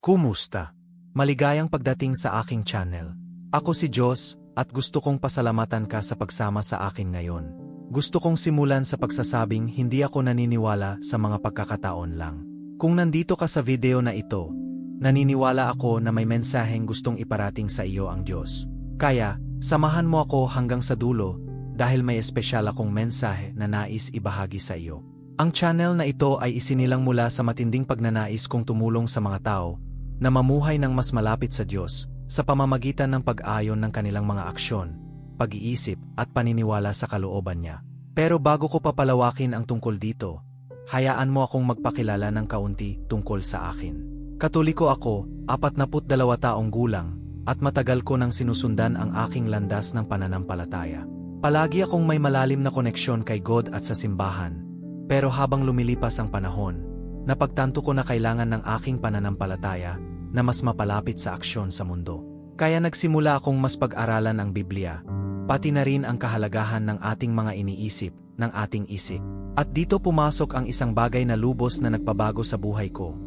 Kumusta? Maligayang pagdating sa aking channel. Ako si Diyos, at gusto kong pasalamatan ka sa pagsama sa akin ngayon. Gusto kong simulan sa pagsasabing hindi ako naniniwala sa mga pagkakataon lang. Kung nandito ka sa video na ito, naniniwala ako na may mensaheng gustong iparating sa iyo ang Diyos. Kaya, samahan mo ako hanggang sa dulo dahil may espesyal akong mensahe na nais ibahagi sa iyo. Ang channel na ito ay isinilang mula sa matinding pagnanais kong tumulong sa mga tao na mamuhay ng mas malapit sa Diyos sa pamamagitan ng pag-ayon ng kanilang mga aksyon, pag-iisip at paniniwala sa kalooban niya. Pero bago ko papalawakin ang tungkol dito, hayaan mo akong magpakilala ng kaunti tungkol sa akin. Katoliko ako, 42 taong gulang, at matagal ko nang sinusundan ang aking landas ng pananampalataya. Palagi akong may malalim na koneksyon kay God at sa simbahan, pero habang lumilipas ang panahon, napagtanto ko na kailangan ng aking pananampalataya na mas mapalapit sa aksyon sa mundo. Kaya nagsimula akong mas pag-aralan ang Biblia, pati na rin ang kahalagahan ng ating mga iniisip, ng ating isip. At dito pumasok ang isang bagay na lubos na nagpabago sa buhay ko.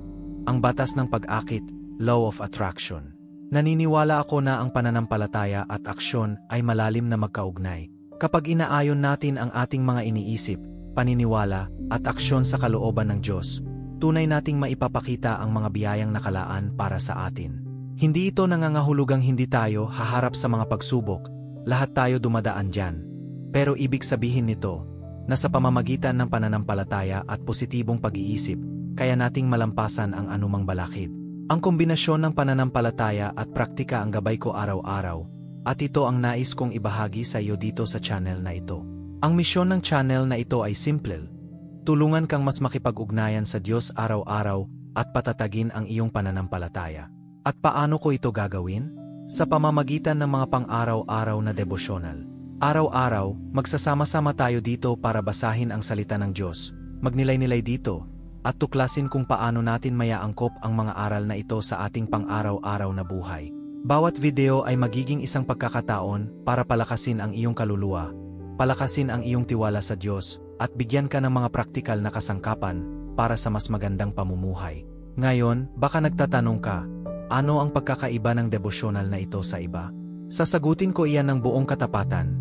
Ang batas ng pag-akit, Law of Attraction. Naniniwala ako na ang pananampalataya at aksyon ay malalim na magkaugnay. Kapag inaayon natin ang ating mga iniisip, paniniwala, at aksyon sa kalooban ng Diyos, tunay nating maipapakita ang mga biyayang nakalaan para sa atin. Hindi ito nangangahulugang hindi tayo haharap sa mga pagsubok, lahat tayo dumadaan dyan. Pero ibig sabihin nito, na sa pamamagitan ng pananampalataya at positibong pag-iisip, kaya nating malampasan ang anumang balakid. Ang kombinasyon ng pananampalataya at praktika ang gabay ko araw-araw, at ito ang nais kong ibahagi sa iyo dito sa channel na ito. Ang misyon ng channel na ito ay simple. Tulungan kang mas makipag-ugnayan sa Diyos araw-araw at patatagin ang iyong pananampalataya. At paano ko ito gagawin? Sa pamamagitan ng mga pang-araw-araw na devosyonal. Araw-araw, magsasama-sama tayo dito para basahin ang salita ng Diyos, magnilay-nilay dito, at tuklasin kung paano natin mayaangkop ang mga aral na ito sa ating pang-araw-araw na buhay. Bawat video ay magiging isang pagkakataon para palakasin ang iyong kaluluwa, palakasin ang iyong tiwala sa Diyos, at bigyan ka ng mga praktikal na kasangkapan para sa mas magandang pamumuhay. Ngayon, baka nagtatanong ka, ano ang pagkakaiba ng devosyonal na ito sa iba? Sasagutin ko iyan ng buong katapatan.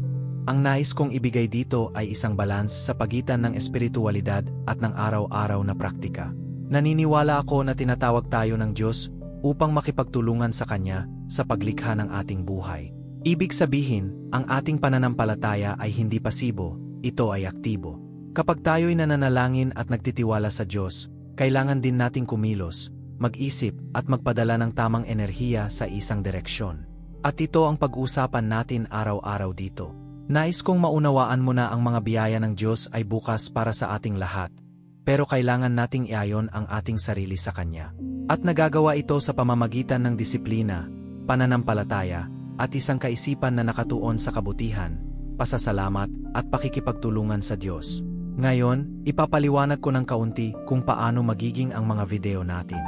Ang nais kong ibigay dito ay isang balance sa pagitan ng espiritualidad at ng araw-araw na praktika. Naniniwala ako na tinatawag tayo ng Diyos upang makipagtulungan sa Kanya sa paglikha ng ating buhay. Ibig sabihin, ang ating pananampalataya ay hindi pasibo, ito ay aktibo. Kapag tayo'y nananalangin at nagtitiwala sa Diyos, kailangan din nating kumilos, mag-isip at magpadala ng tamang enerhiya sa isang direksyon. At ito ang pag-uusapan natin araw-araw dito. Nais kong maunawaan mo na ang mga biyaya ng Diyos ay bukas para sa ating lahat, pero kailangan nating iayon ang ating sarili sa Kanya. At nagagawa ito sa pamamagitan ng disiplina, pananampalataya, at isang kaisipan na nakatuon sa kabutihan, pasasalamat, at pakikipagtulungan sa Diyos. Ngayon, ipapaliwanag ko ng kaunti kung paano magiging ang mga video natin.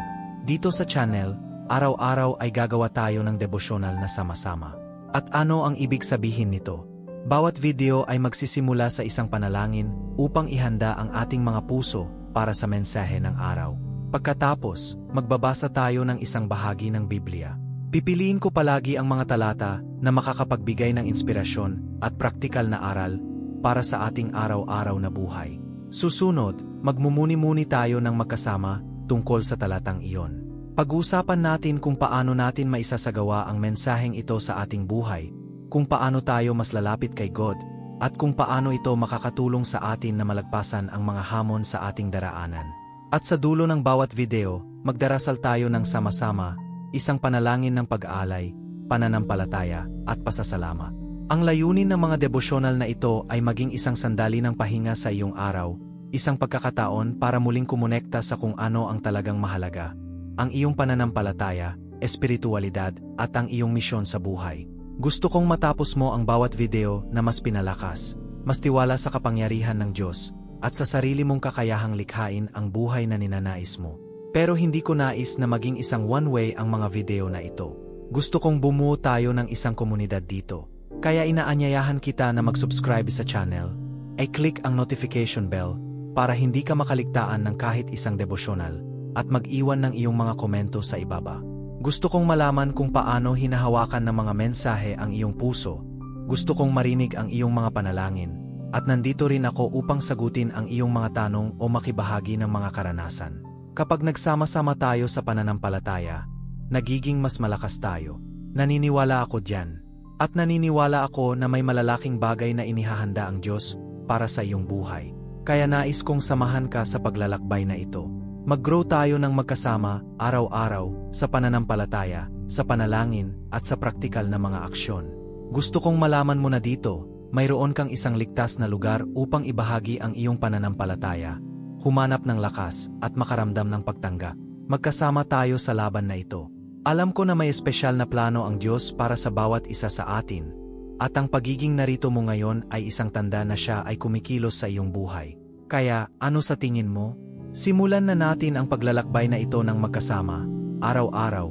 Dito sa channel, araw-araw ay gagawa tayo ng devosyonal na sama-sama. At ano ang ibig sabihin nito? Bawat video ay magsisimula sa isang panalangin upang ihanda ang ating mga puso para sa mensahe ng araw. Pagkatapos, magbabasa tayo ng isang bahagi ng Biblia. Pipiliin ko palagi ang mga talata na makakapagbigay ng inspirasyon at praktikal na aral para sa ating araw-araw na buhay. Susunod, magmumuni-muni tayo ng magkasama tungkol sa talatang iyon. Pag-uusapan natin kung paano natin maisasagawa ang mensaheng ito sa ating buhay, kung paano tayo mas lalapit kay God, at kung paano ito makakatulong sa atin na malagpasan ang mga hamon sa ating daraanan. At sa dulo ng bawat video, magdarasal tayo ng sama-sama, isang panalangin ng pag-aalay, pananampalataya, at pasasalamat. Ang layunin ng mga devosyonal na ito ay maging isang sandali ng pahinga sa iyong araw, isang pagkakataon para muling kumonekta sa kung ano ang talagang mahalaga, ang iyong pananampalataya, espiritualidad, at ang iyong misyon sa buhay. Gusto kong matapos mo ang bawat video na mas pinalakas, mas tiwala sa kapangyarihan ng Diyos, at sa sarili mong kakayahang likhain ang buhay na ninanais mo. Pero hindi ko nais na maging isang one-way ang mga video na ito. Gusto kong bumuo tayo ng isang komunidad dito. Kaya inaanyayahan kita na mag-subscribe sa channel, ay click ang notification bell para hindi ka makaligtaan ng kahit isang devosyonal, at mag-iwan ng iyong mga komento sa ibaba. Gusto kong malaman kung paano hinahawakan ng mga mensahe ang iyong puso. Gusto kong marinig ang iyong mga panalangin, at nandito rin ako upang sagutin ang iyong mga tanong o makibahagi ng mga karanasan. Kapag nagsama-sama tayo sa pananampalataya, nagiging mas malakas tayo. Naniniwala ako diyan. At naniniwala ako na may malalaking bagay na inihahanda ang Diyos para sa iyong buhay. Kaya nais kong samahan ka sa paglalakbay na ito. Mag-grow tayo ng magkasama, araw-araw, sa pananampalataya, sa panalangin, at sa praktikal na mga aksyon. Gusto kong malaman mo na dito, mayroon kang isang ligtas na lugar upang ibahagi ang iyong pananampalataya, humanap ng lakas, at makaramdam ng pagtanggap. Magkasama tayo sa laban na ito. Alam ko na may espesyal na plano ang Diyos para sa bawat isa sa atin, at ang pagiging narito mo ngayon ay isang tanda na siya ay kumikilos sa iyong buhay. Kaya, ano sa tingin mo? Simulan na natin ang paglalakbay na ito ng magkasama, araw-araw,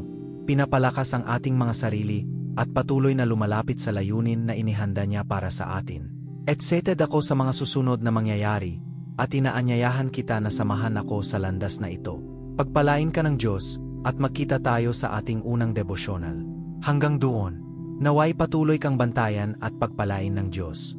pinapalakas ang ating mga sarili, at patuloy na lumalapit sa layunin na inihanda niya para sa atin. Excited ako sa mga susunod na mangyayari, at inaanyayahan kita na samahan ako sa landas na ito. Pagpalain ka ng Diyos, at magkita tayo sa ating unang devosyonal. Hanggang doon, naway patuloy kang bantayan at pagpalain ng Diyos.